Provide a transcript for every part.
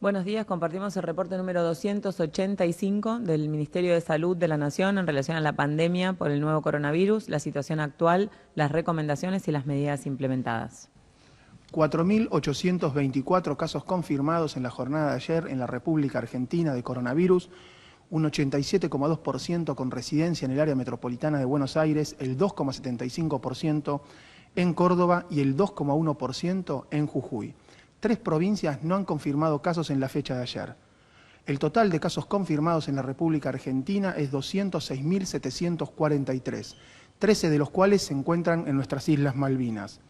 Buenos días, compartimos el reporte número 285 del Ministerio de Salud de la Nación en relación a la pandemia por el nuevo coronavirus, la situación actual, las recomendaciones y las medidas implementadas. 4.824 casos confirmados en la jornada de ayer en la República Argentina de coronavirus, un 87,2% con residencia en el área metropolitana de Buenos Aires, el 2,75% en Córdoba y el 2,1% en Jujuy. 3 provincias no han confirmado casos en la fecha de ayer. El total de casos confirmados en la República Argentina es 206.743, 13 de los cuales se encuentran en nuestras Islas Malvinas.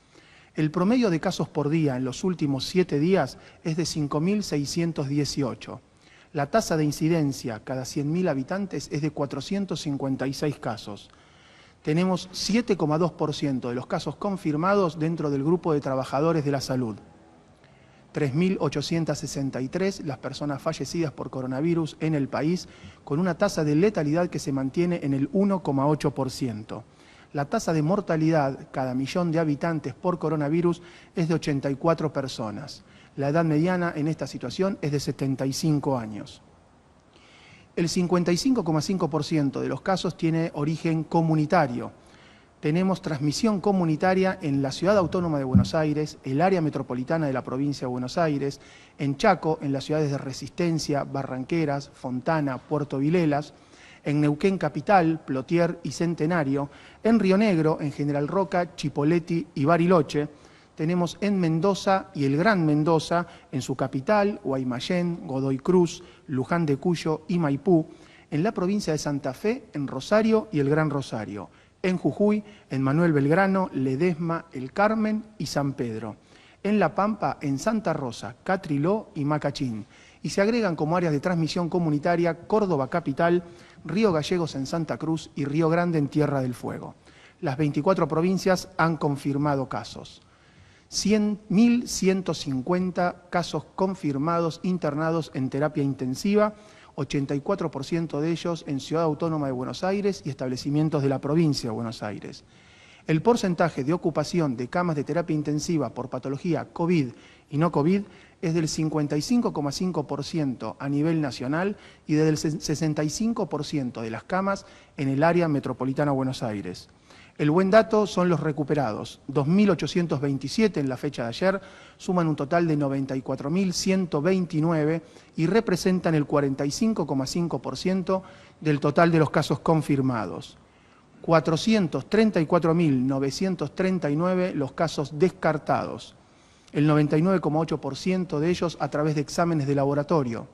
El promedio de casos por día en los últimos 7 días es de 5.618. La tasa de incidencia cada 100.000 habitantes es de 456 casos. Tenemos 7,2% de los casos confirmados dentro del grupo de trabajadores de la salud. 3.863 las personas fallecidas por coronavirus en el país, con una tasa de letalidad que se mantiene en el 1,8%. La tasa de mortalidad cada millón de habitantes por coronavirus es de 84 personas. La edad mediana en esta situación es de 75 años. El 55,5% de los casos tiene origen comunitario. Tenemos transmisión comunitaria en la Ciudad Autónoma de Buenos Aires, el área metropolitana de la provincia de Buenos Aires, en Chaco, en las ciudades de Resistencia, Barranqueras, Fontana, Puerto Vilelas, en Neuquén Capital, Plotier y Centenario, en Río Negro, en General Roca, Chipoleti y Bariloche. Tenemos en Mendoza y el Gran Mendoza, en su capital, Guaymallén, Godoy Cruz, Luján de Cuyo y Maipú, en la provincia de Santa Fe, en Rosario y el Gran Rosario, en Jujuy, en Manuel Belgrano, Ledesma, El Carmen y San Pedro, en La Pampa, en Santa Rosa, Catriló y Macachín, y se agregan como áreas de transmisión comunitaria Córdoba Capital, Río Gallegos en Santa Cruz y Río Grande en Tierra del Fuego. Las 24 provincias han confirmado casos. 1.150 casos confirmados internados en terapia intensiva, 84% de ellos en Ciudad Autónoma de Buenos Aires y establecimientos de la provincia de Buenos Aires. El porcentaje de ocupación de camas de terapia intensiva por patología COVID y no COVID es del 55,5% a nivel nacional y del 65% de las camas en el área metropolitana de Buenos Aires. El buen dato son los recuperados, 2.827 en la fecha de ayer, suman un total de 94.129 y representan el 45,5% del total de los casos confirmados. 434.939 los casos descartados, el 99,8% de ellos a través de exámenes de laboratorio.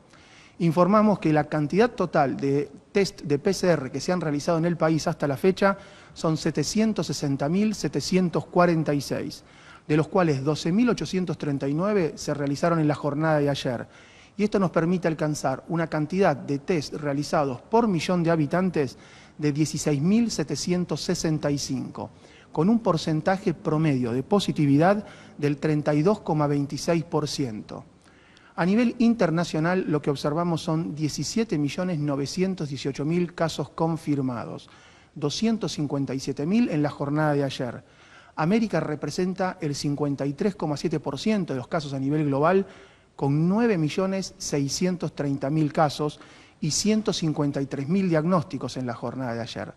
Informamos que la cantidad total de test de PCR que se han realizado en el país hasta la fecha son 760.746, de los cuales 12.839 se realizaron en la jornada de ayer. Y esto nos permite alcanzar una cantidad de test realizados por millón de habitantes de 16.765, con un porcentaje promedio de positividad del 32,26%. A nivel internacional, lo que observamos son 17.918.000 casos confirmados, 257.000 en la jornada de ayer. América representa el 53,7% de los casos a nivel global, con 9.630.000 casos y 153.000 diagnósticos en la jornada de ayer.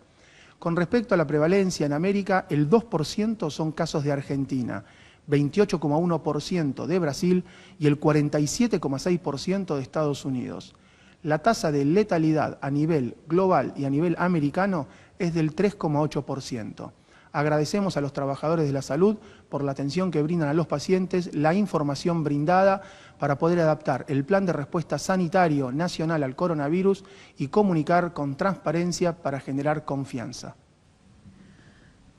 Con respecto a la prevalencia en América, el 2% son casos de Argentina, 28,1% de Brasil y el 47,6% de Estados Unidos. La tasa de letalidad a nivel global y a nivel americano es del 3,8%. Agradecemos a los trabajadores de la salud por la atención que brindan a los pacientes, la información brindada para poder adaptar el plan de respuesta sanitario nacional al coronavirus y comunicar con transparencia para generar confianza.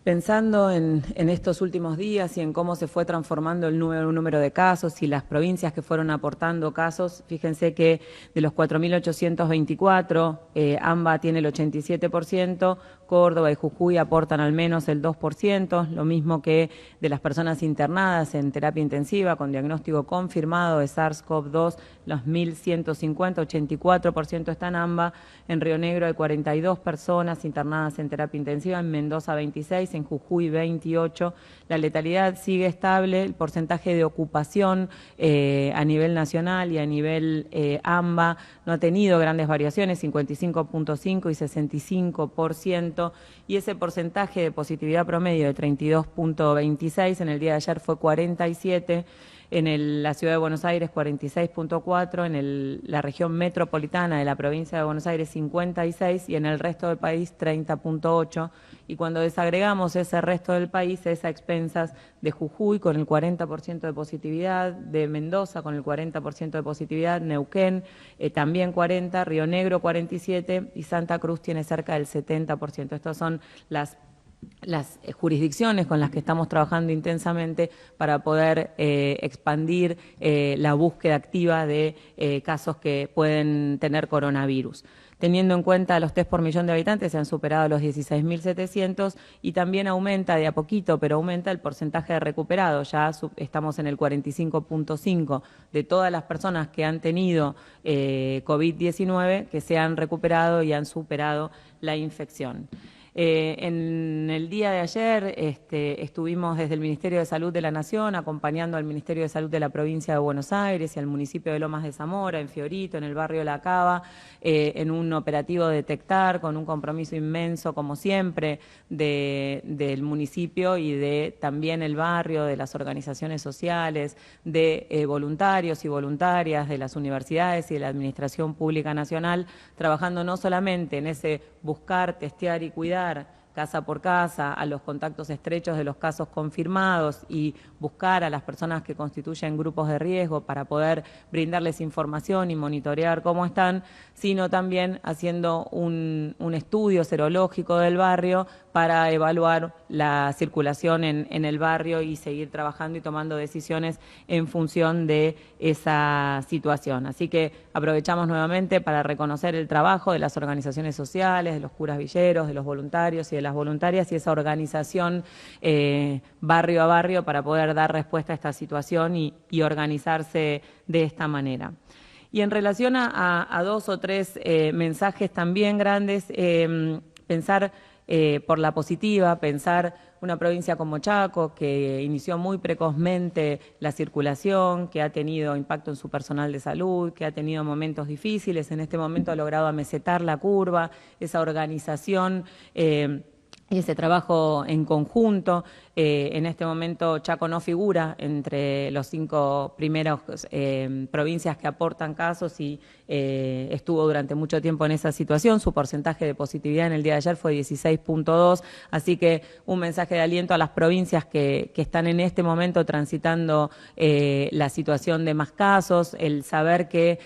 Pensando en estos últimos días y en cómo se fue transformando el número de casos y las provincias que fueron aportando casos, fíjense que de los 4.824, AMBA tiene el 87%, Córdoba y Jujuy aportan al menos el 2%, lo mismo que de las personas internadas en terapia intensiva con diagnóstico confirmado de SARS-CoV-2, los 1.150, 84% está en AMBA. En Río Negro hay 42 personas internadas en terapia intensiva, en Mendoza 26, en Jujuy 28. La letalidad sigue estable, el porcentaje de ocupación a nivel nacional y a nivel AMBA no ha tenido grandes variaciones, 55.5 y 65%, y ese porcentaje de positividad promedio de 32.26 en el día de ayer fue 47%. En la Ciudad de Buenos Aires 46.4, en la región metropolitana de la provincia de Buenos Aires 56 y en el resto del país 30.8. Y cuando desagregamos ese resto del país es a expensas de Jujuy con el 40% de positividad, de Mendoza con el 40% de positividad, Neuquén también 40, Río Negro 47 y Santa Cruz tiene cerca del 70%. Estas son las jurisdicciones con las que estamos trabajando intensamente para poder expandir la búsqueda activa de casos que pueden tener coronavirus. Teniendo en cuenta los test por millón de habitantes, se han superado los 16.700 y también aumenta de a poquito, pero aumenta el porcentaje de recuperados. Ya estamos en el 45.5 de todas las personas que han tenido COVID-19 que se han recuperado y han superado la infección. En el día de ayer estuvimos desde el Ministerio de Salud de la Nación acompañando al Ministerio de Salud de la Provincia de Buenos Aires y al municipio de Lomas de Zamora, en Fiorito, en el barrio La Cava, en un operativo Detectar con un compromiso inmenso, como siempre, del municipio y de también el barrio, de las organizaciones sociales, de voluntarios y voluntarias de las universidades y de la Administración Pública Nacional, trabajando no solamente en ese buscar, testear y cuidar casa por casa, a los contactos estrechos de los casos confirmados y buscar a las personas que constituyen grupos de riesgo para poder brindarles información y monitorear cómo están, sino también haciendo un estudio serológico del barrio para evaluar la circulación en el barrio y seguir trabajando y tomando decisiones en función de esa situación. Así que aprovechamos nuevamente para reconocer el trabajo de las organizaciones sociales, de los curas villeros, de los voluntarios y de las voluntarias y esa organización barrio a barrio para poder dar respuesta a esta situación y organizarse de esta manera. Y en relación a dos o tres mensajes también grandes, pensar por la positiva, pensar una provincia como Chaco, que inició muy precozmente la circulación, que ha tenido impacto en su personal de salud, que ha tenido momentos difíciles, en este momento ha logrado amesetar la curva, esa organización y ese trabajo en conjunto. En este momento Chaco no figura entre los 5 primeros provincias que aportan casos y estuvo durante mucho tiempo en esa situación. Su porcentaje de positividad en el día de ayer fue 16.2, así que un mensaje de aliento a las provincias que están en este momento transitando la situación de más casos, el saber que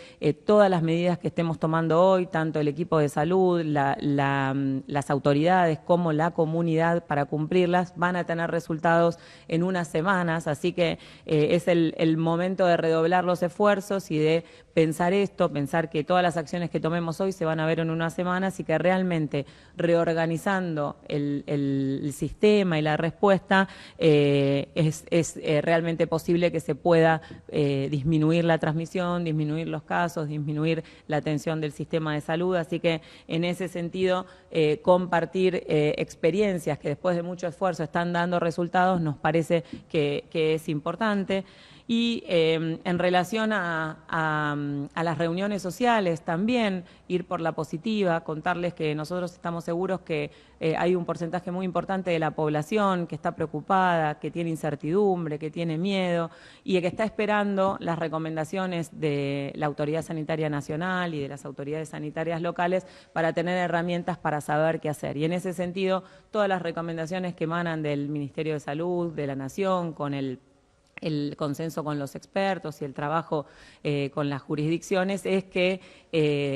todas las medidas que estemos tomando hoy, tanto el equipo de salud, las autoridades como la comunidad para cumplirlas, van a tener resultados en unas semanas, así que es el momento de redoblar los esfuerzos y de pensar esto, pensar que todas las acciones que tomemos hoy se van a ver en unas semanas y que realmente reorganizando el sistema y la respuesta es realmente posible que se pueda disminuir la transmisión, disminuir los casos, disminuir la atención del sistema de salud, así que en ese sentido compartir experiencias que después de mucho esfuerzo están dando resultados nos parece que es importante. Y en relación a las reuniones sociales también, ir por la positiva, contarles que nosotros estamos seguros que hay un porcentaje muy importante de la población que está preocupada, que tiene incertidumbre, que tiene miedo y que está esperando las recomendaciones de la Autoridad Sanitaria Nacional y de las autoridades sanitarias locales para tener herramientas para saber qué hacer. Y en ese sentido, todas las recomendaciones que emanan del Ministerio de Salud, de la Nación, con el consenso con los expertos y el trabajo con las jurisdicciones es que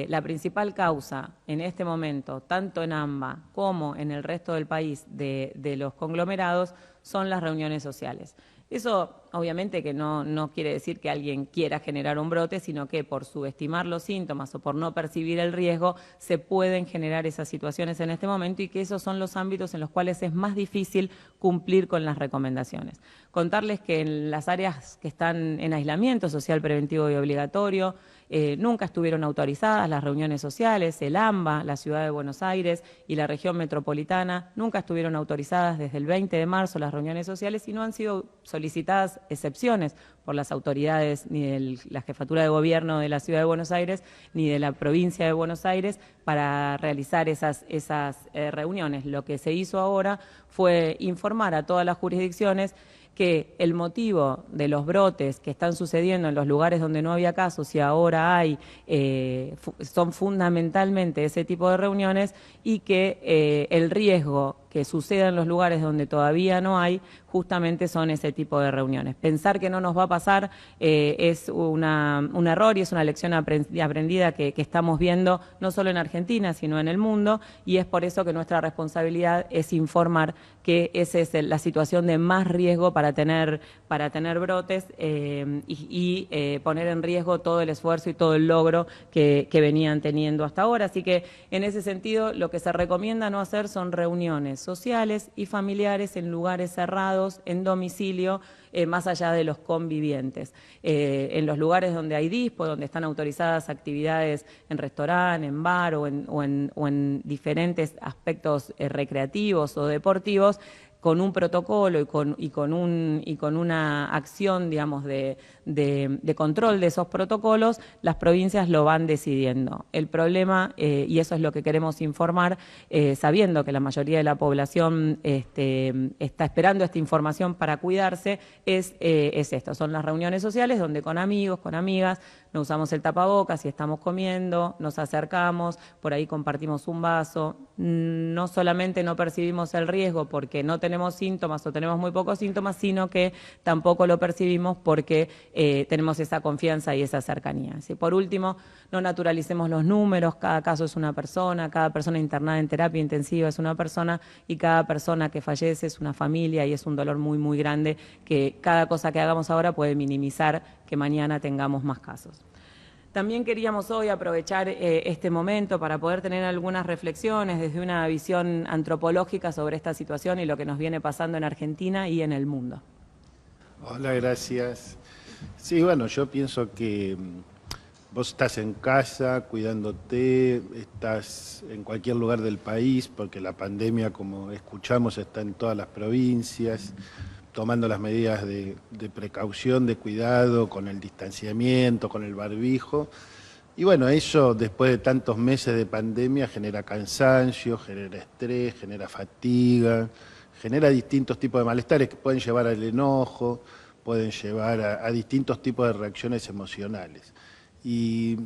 la principal causa en este momento, tanto en AMBA como en el resto del país de los conglomerados, son las reuniones sociales. Eso obviamente que no quiere decir que alguien quiera generar un brote, sino que por subestimar los síntomas o por no percibir el riesgo, se pueden generar esas situaciones en este momento y que esos son los ámbitos en los cuales es más difícil cumplir con las recomendaciones. Contarles que en las áreas que están en aislamiento social preventivo y obligatorio, nunca estuvieron autorizadas las reuniones sociales, el AMBA, la Ciudad de Buenos Aires y la región metropolitana, nunca estuvieron autorizadas desde el 20 de marzo las reuniones sociales y no han sido solicitadas excepciones por las autoridades ni de la Jefatura de Gobierno de la Ciudad de Buenos Aires ni de la provincia de Buenos Aires para realizar esas reuniones. Lo que se hizo ahora fue informar a todas las jurisdicciones que el motivo de los brotes que están sucediendo en los lugares donde no había casos y ahora hay, son fundamentalmente ese tipo de reuniones y que el riesgo que suceda en los lugares donde todavía no hay, justamente son ese tipo de reuniones. Pensar que no nos va a pasar es un error y es una lección aprendida que estamos viendo no solo en Argentina, sino en el mundo, y es por eso que nuestra responsabilidad es informar que esa es la situación de más riesgo para tener brotes y poner en riesgo todo el esfuerzo y todo el logro que venían teniendo hasta ahora. Así que en ese sentido lo que se recomienda no hacer son reuniones sociales y familiares en lugares cerrados, en domicilio, más allá de los convivientes. En los lugares donde hay dispo, donde están autorizadas actividades en restaurante, en bar o en diferentes aspectos recreativos o deportivos, con un protocolo y con una acción, digamos, de control de esos protocolos, las provincias lo van decidiendo. El problema, y eso es lo que queremos informar, sabiendo que la mayoría de la población está esperando esta información para cuidarse, es esto, son las reuniones sociales donde con amigos, con amigas, no usamos el tapabocas, si estamos comiendo, nos acercamos, por ahí compartimos un vaso, no solamente no percibimos el riesgo porque no tenemos síntomas o tenemos muy pocos síntomas, sino que tampoco lo percibimos porque tenemos esa confianza y esa cercanía. ¿Sí? Por último, no naturalicemos los números, cada caso es una persona, cada persona internada en terapia intensiva es una persona y cada persona que fallece es una familia y es un dolor muy, muy grande que cada cosa que hagamos ahora puede minimizar que mañana tengamos más casos. También queríamos hoy aprovechar este momento para poder tener algunas reflexiones desde una visión antropológica sobre esta situación y lo que nos viene pasando en Argentina y en el mundo. Hola, gracias. Sí, bueno, yo pienso que vos estás en casa, cuidándote, estás en cualquier lugar del país, porque la pandemia, como escuchamos, está en todas las provincias, tomando las medidas de precaución, de cuidado, con el distanciamiento, con el barbijo. Y bueno, eso después de tantos meses de pandemia genera cansancio, genera estrés, genera fatiga, genera distintos tipos de malestares que pueden llevar al enojo, pueden llevar a distintos tipos de reacciones emocionales. Y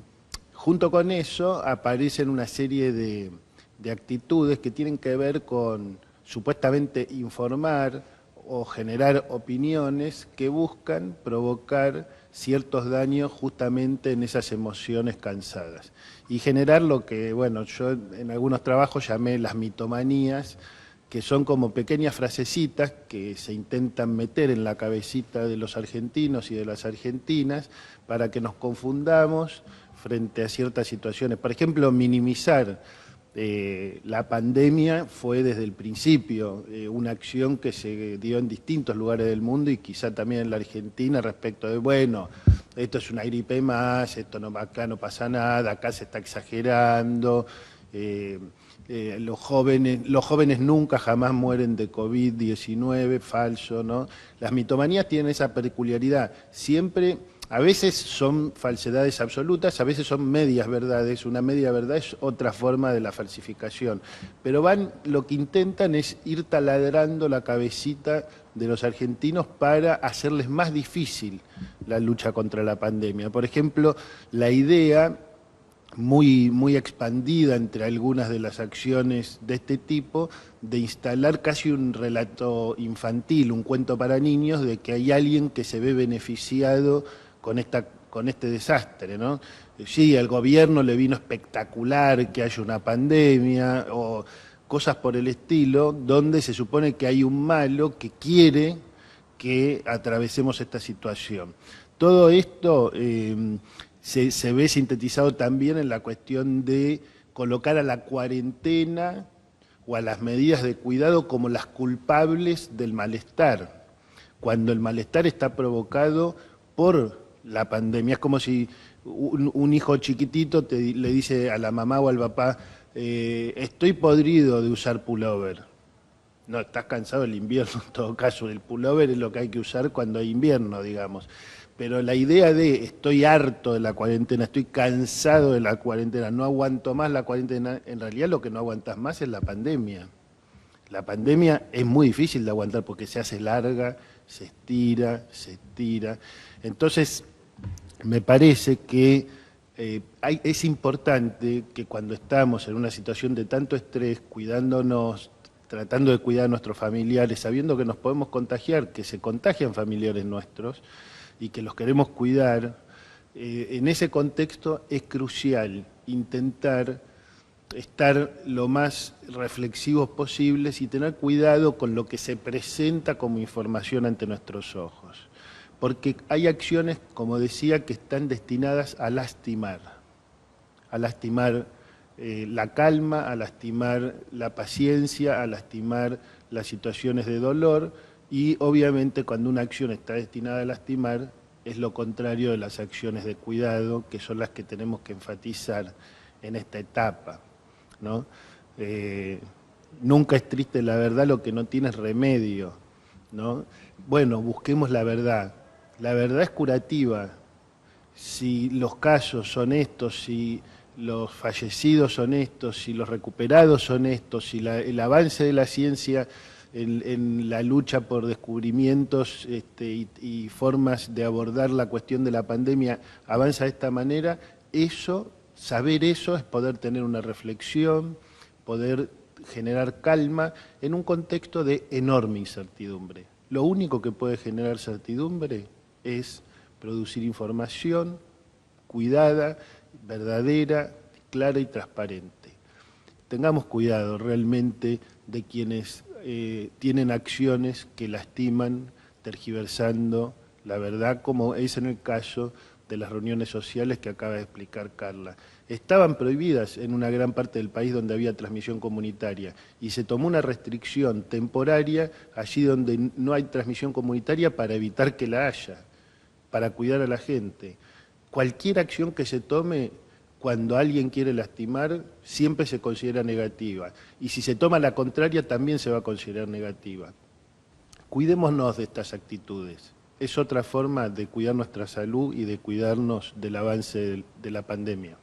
junto con eso aparecen una serie de actitudes que tienen que ver con supuestamente informar o generar opiniones que buscan provocar ciertos daños justamente en esas emociones cansadas y generar lo que, bueno, yo en algunos trabajos llamé las mitomanías, que son como pequeñas frasecitas que se intentan meter en la cabecita de los argentinos y de las argentinas para que nos confundamos frente a ciertas situaciones. Por ejemplo, minimizar la pandemia fue desde el principio una acción que se dio en distintos lugares del mundo y quizá también en la Argentina respecto de, bueno, esto es una gripe más, esto no, acá no pasa nada, acá se está exagerando, los jóvenes nunca jamás mueren de COVID-19, falso, ¿no? Las mitomanías tienen esa peculiaridad, siempre. A veces son falsedades absolutas, a veces son medias verdades. Una media verdad es otra forma de la falsificación. Pero lo que intentan es ir taladrando la cabecita de los argentinos para hacerles más difícil la lucha contra la pandemia. Por ejemplo, la idea muy, muy expandida entre algunas de las acciones de este tipo, de instalar casi un relato infantil, un cuento para niños, de que hay alguien que se ve beneficiado con este desastre, ¿no? Sí, al gobierno le vino espectacular que haya una pandemia o cosas por el estilo, donde se supone que hay un malo que quiere que atravesemos esta situación. Todo esto se ve sintetizado también en la cuestión de colocar a la cuarentena o a las medidas de cuidado como las culpables del malestar, cuando el malestar está provocado por la pandemia. Es como si un hijo chiquitito le dice a la mamá o al papá, estoy podrido de usar pullover. No, estás cansado del invierno, en todo caso, el pullover es lo que hay que usar cuando hay invierno, digamos. Pero la idea de estoy harto de la cuarentena, estoy cansado de la cuarentena, no aguanto más la cuarentena, en realidad lo que no aguantas más es la pandemia. La pandemia es muy difícil de aguantar porque se hace larga, se estira, se estira. Entonces, me parece que es importante que cuando estamos en una situación de tanto estrés, cuidándonos, tratando de cuidar a nuestros familiares, sabiendo que nos podemos contagiar, que se contagian familiares nuestros y que los queremos cuidar, en ese contexto es crucial intentar estar lo más reflexivos posibles y tener cuidado con lo que se presenta como información ante nuestros ojos. Porque hay acciones, como decía, que están destinadas a lastimar la calma, a lastimar la paciencia, a lastimar las situaciones de dolor y obviamente cuando una acción está destinada a lastimar es lo contrario de las acciones de cuidado, que son las que tenemos que enfatizar en esta etapa, ¿no? Nunca es triste la verdad, lo que no tiene es remedio, ¿no? Bueno, busquemos la verdad. La verdad es curativa. Si los casos son estos, si los fallecidos son estos, si los recuperados son estos, si el avance de la ciencia en la lucha por descubrimientos y formas de abordar la cuestión de la pandemia avanza de esta manera, saber eso es poder tener una reflexión, poder generar calma en un contexto de enorme incertidumbre. Lo único que puede generar certidumbre es producir información cuidada, verdadera, clara y transparente. Tengamos cuidado realmente de quienes tienen acciones que lastiman, tergiversando la verdad, como es en el caso de las reuniones sociales que acaba de explicar Carla. Estaban prohibidas en una gran parte del país donde había transmisión comunitaria y se tomó una restricción temporaria allí donde no hay transmisión comunitaria para evitar que la haya, para cuidar a la gente. Cualquier acción que se tome cuando alguien quiere lastimar siempre se considera negativa y si se toma la contraria también se va a considerar negativa. Cuidémonos de estas actitudes. Es otra forma de cuidar nuestra salud y de cuidarnos del avance de la pandemia.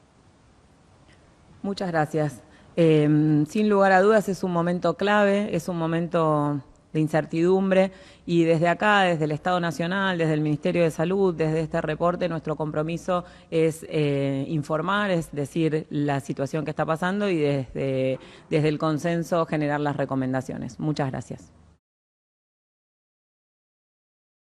Muchas gracias. Sin lugar a dudas es un momento clave, es un momento de incertidumbre y desde acá, desde el Estado Nacional, desde el Ministerio de Salud, desde este reporte, nuestro compromiso es informar, es decir, la situación que está pasando y desde el consenso generar las recomendaciones. Muchas gracias.